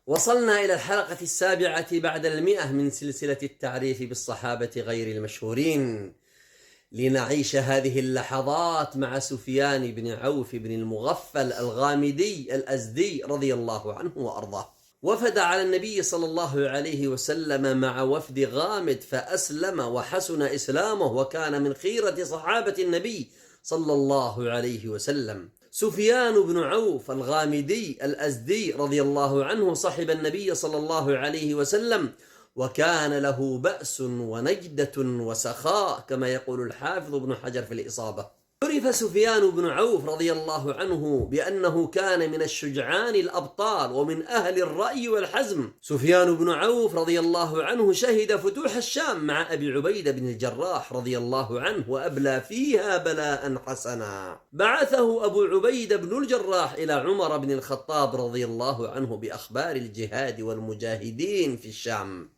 وصلنا إلى الحلقة 7 بعد 100 من سلسلة التعريف بالصحابة غير المشهورين، لنعيش هذه اللحظات مع سفيان بن عوف بن المغفل الغامدي الأزدي رضي الله عنه وأرضاه. وفد على النبي صلى الله عليه وسلم مع وفد غامد فأسلم وحسن إسلامه، وكان من خيرة صحابة النبي صلى الله عليه وسلم. سفيان بن عوف الغامدي الأزدي رضي الله عنه صحب النبي صلى الله عليه وسلم، وكان له بأس ونجدة وسخاء كما يقول الحافظ ابن حجر في الإصابة. عرف سفيان بن عوف رضي الله عنه بأنه كان من الشجعان الأبطال ومن أهل الرأي والحزم. سفيان بن عوف رضي الله عنه شهد فتوح الشام مع أبي عبيدة بن الجراح رضي الله عنه، وأبلى فيها بلاء حسنا. بعثه أبو عبيدة بن الجراح إلى عمر بن الخطاب رضي الله عنه بأخبار الجهاد والمجاهدين في الشام.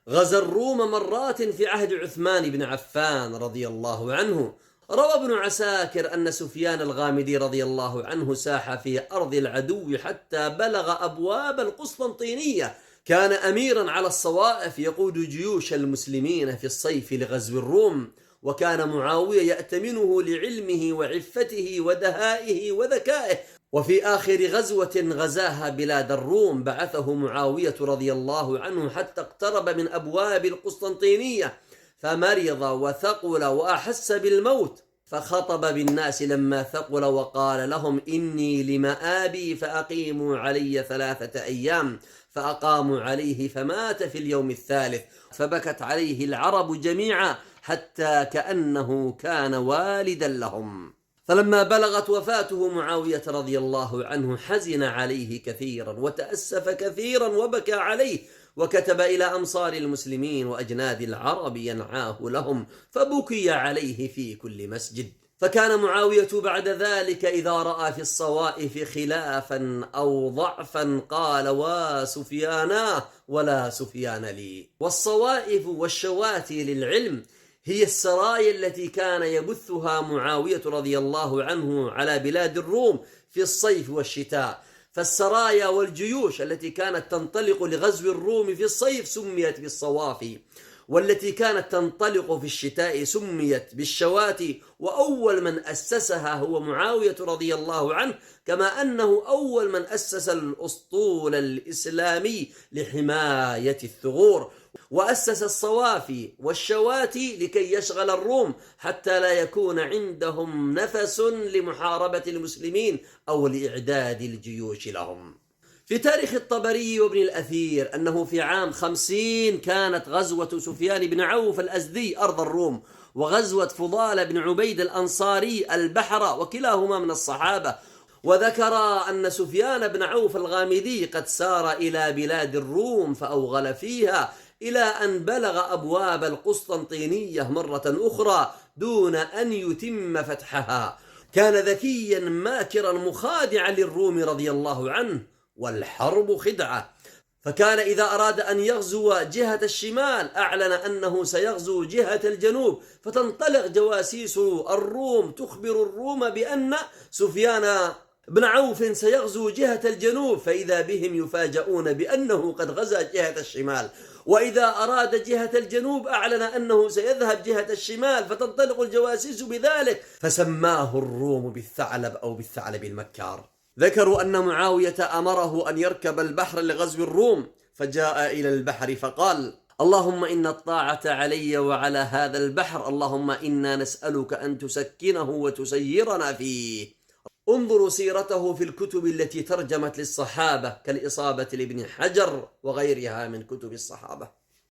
غزا الروم مرات في عهد عثمان بن عفان رضي الله عنه. روى ابن عساكر أن سفيان الغامدي رضي الله عنه ساح في أرض العدو حتى بلغ أبواب القسطنطينية. كان أميرا على الصوائف يقود جيوش المسلمين في الصيف لغزو الروم، وكان معاوية يأتمنه لعلمه وعفته ودهائه وذكائه. وفي آخر غزوة غزاها بلاد الروم بعثه معاوية رضي الله عنه حتى اقترب من أبواب القسطنطينية، فمرض وثقل وأحس بالموت، فخطب بالناس لما ثقل وقال لهم: إني لمآبي فأقيموا علي 3 أيام. فأقاموا عليه فمات في اليوم الثالث، فبكت عليه العرب جميعا حتى كأنه كان والدا لهم. فلما بلغت وفاته معاوية رضي الله عنه حزن عليه كثيرا وتأسف كثيرا وبكى عليه، وكتب إلى أمصار المسلمين وأجناد العرب ينعاه لهم، فبكي عليه في كل مسجد. فكان معاوية بعد ذلك إذا رأى في الصوائف خلافا أو ضعفا قال: وسفيانا ولا سفيان لي. والصوائف والشواتي للعلم هي السرايا التي كان يبثها معاوية رضي الله عنه على بلاد الروم في الصيف والشتاء. فالسرايا والجيوش التي كانت تنطلق لغزو الروم في الصيف سميت بالصوافي، والتي كانت تنطلق في الشتاء سميت بالشواتي. وأول من أسسها هو معاوية رضي الله عنه، كما أنه أول من أسس الأسطول الإسلامي لحماية الثغور، وأسس الصوافي والشواتي لكي يشغل الروم حتى لا يكون عندهم نفس لمحاربة المسلمين أو لإعداد الجيوش لهم. في تاريخ الطبري وابن الأثير أنه في عام 50 كانت غزوة سفيان بن عوف الأزدي أرض الروم، وغزوة فضال بن عبيد الأنصاري البحر، وكلاهما من الصحابة. وذكر أن سفيان بن عوف الغامدي قد سار إلى بلاد الروم فأوغل فيها إلى أن بلغ أبواب القسطنطينية مرة أخرى دون أن يتم فتحها. كان ذكيا ماكرا مخادعا للروم رضي الله عنه، والحرب خدعة. فكان إذا أراد أن يغزو جهة الشمال أعلن أنه سيغزو جهة الجنوب، فتنطلق جواسيس الروم تخبر الروم بأن سفيان بن عوف سيغزو جهة الجنوب، فإذا بهم يفاجؤون بأنه قد غزا جهة الشمال. وإذا أراد جهة الجنوب أعلن أنه سيذهب جهة الشمال، فتنطلق الجواسيس بذلك، فسماه الروم بالثعلب أو بالثعلب المكار. ذكروا أن معاوية أمره أن يركب البحر لغزو الروم، فجاء إلى البحر فقال: اللهم إن الطاعة علي وعلى هذا البحر، اللهم إنا نسألك أن تسكنه وتسيرنا فيه. انظروا سيرته في الكتب التي ترجمت للصحابة كالإصابة لابن حجر وغيرها من كتب الصحابة.